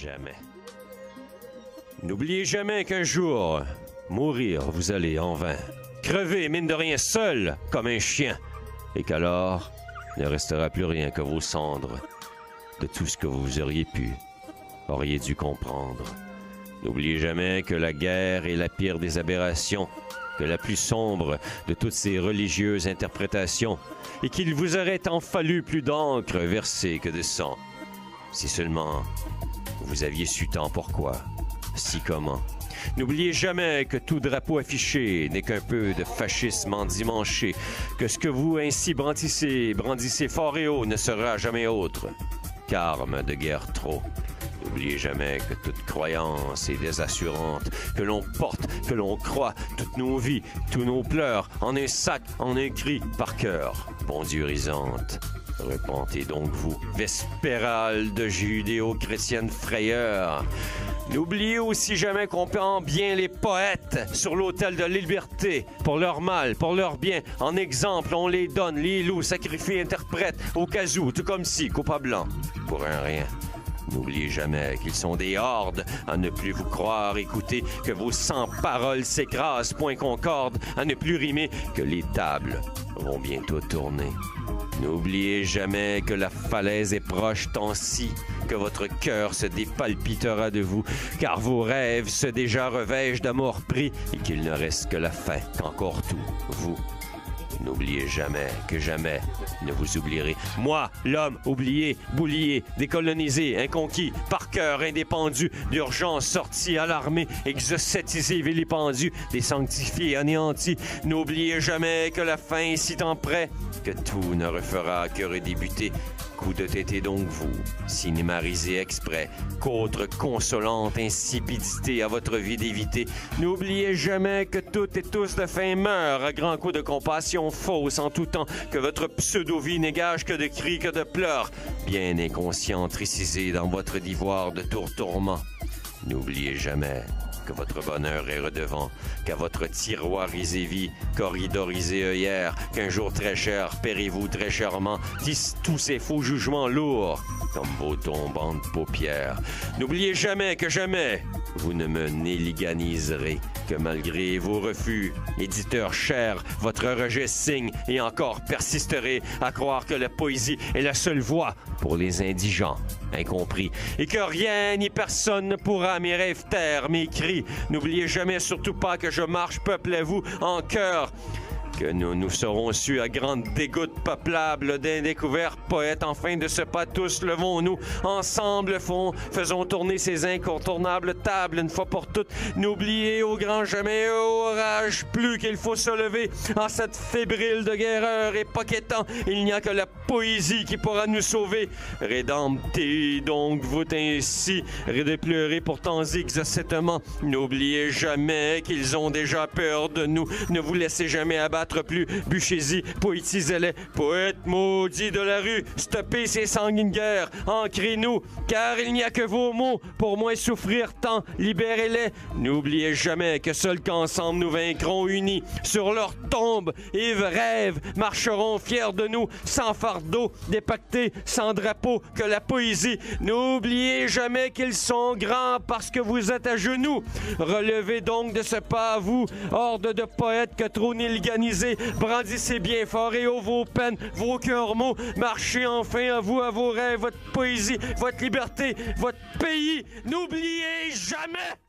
Jamais. N'oubliez jamais qu'un jour, mourir vous allez en vain. Crever, mine de rien, seul, comme un chien. Et qu'alors, ne restera plus rien que vos cendres de tout ce que vous auriez dû comprendre. N'oubliez jamais que la guerre est la pire des aberrations, que la plus sombre de toutes ces religieuses interprétations, et qu'il vous aurait tant fallu plus d'encre versée que de sang. Si seulement vous aviez su tant pourquoi, si comment. N'oubliez jamais que tout drapeau affiché n'est qu'un peu de fascisme endimanché, que ce que vous ainsi brandissez fort et haut ne sera jamais autre qu'arme de guerre trop. N'oubliez jamais que toute croyance est désassurante, que l'on porte, que l'on croit, toutes nos vies, tous nos pleurs, en un sac, en un cri, par cœur, pondurisante. Repentez donc vous, vespérale de judéo-chrétienne frayeur. N'oubliez aussi jamais qu'on prend bien les poètes sur l'autel de la liberté, pour leur mal, pour leur bien. En exemple, on les donne, les loups, sacrifient, interprètent, au cas où, tout comme si, coupable blanc, pour un rien. N'oubliez jamais qu'ils sont des hordes à ne plus vous croire, écouter, que vos 100 paroles s'écrasent, point concorde, à ne plus rimer, que les tables vont bientôt tourner. N'oubliez jamais que la falaise est proche tant si que votre cœur se dépalpitera de vous, car vos rêves se déjà revêchent d'amour pris et qu'il ne reste que la fin, qu'encore tout, vous. N'oubliez jamais que jamais ne vous oublierez. Moi, l'homme oublié, boulié, décolonisé, inconquis, par cœur indépendu, d'urgence sorti, alarmé, exocétisé, vilipendu, désanctifié, anéanti. N'oubliez jamais que la fin est si tant près que tout ne refera que redébuter. Coup de tête donc vous, cinémarisé exprès, qu'autre consolante insipidité à votre vie d'éviter. N'oubliez jamais que toutes et tous de fin meurent à grands coups de compassion fausse en tout temps, que votre pseudo-vie n'égage que de cris, que de pleurs, bien inconscient, tricisé dans votre divoire de tourments. N'oubliez jamais que votre bonheur est redevant, qu'à votre tiroirisé vie, corridorisé œillère, qu'un jour très cher, paierez-vous très chèrement, tous ces faux jugements lourds, comme vos tombantes paupières. N'oubliez jamais que jamais vous ne me néliganiserez, que malgré vos refus, éditeur cher, votre rejet signe et encore persisterez à croire que la poésie est la seule voie pour les indigents, incompris, et que rien ni personne ne pourra mes rêves taire, mes cris. N'oubliez jamais surtout pas que je marche, peuple à vous, en cœur, que nous serons su à grande dégoûte peuplable d'indécouverts poètes. Enfin de ce pas tous levons-nous ensemble, faisons tourner ces incontournables tables une fois pour toutes. N'oubliez au grand jamais, au orage, plus qu'il faut se lever en cette fébrile de guerreur et poquettant. Il n'y a que la poésie qui pourra nous sauver. Rédemptez donc vous ainsi, redépleurez pourtant exocétement. N'oubliez jamais qu'ils ont déjà peur de nous. Ne vous laissez jamais abattre plus, bûchez-y, poétisez-les, poètes maudits de la rue, stoppez ces sanguines guerres, ancrez-nous, car il n'y a que vos mots pour moins souffrir tant, libérez-les. N'oubliez jamais que seuls qu'ensemble nous vaincrons unis, sur leur tombe, et rêves marcheront fiers de nous, sans fardeau, dépactés, sans drapeau, que la poésie. N'oubliez jamais qu'ils sont grands parce que vous êtes à genoux. Relevez donc de ce pas à vous, horde de poètes que trop néliganisés. Brandissez bien fort et haut vos peines, vos cœurs mots. Marchez enfin à vous, à vos rêves, votre poésie, votre liberté, votre pays. N'oubliez jamais!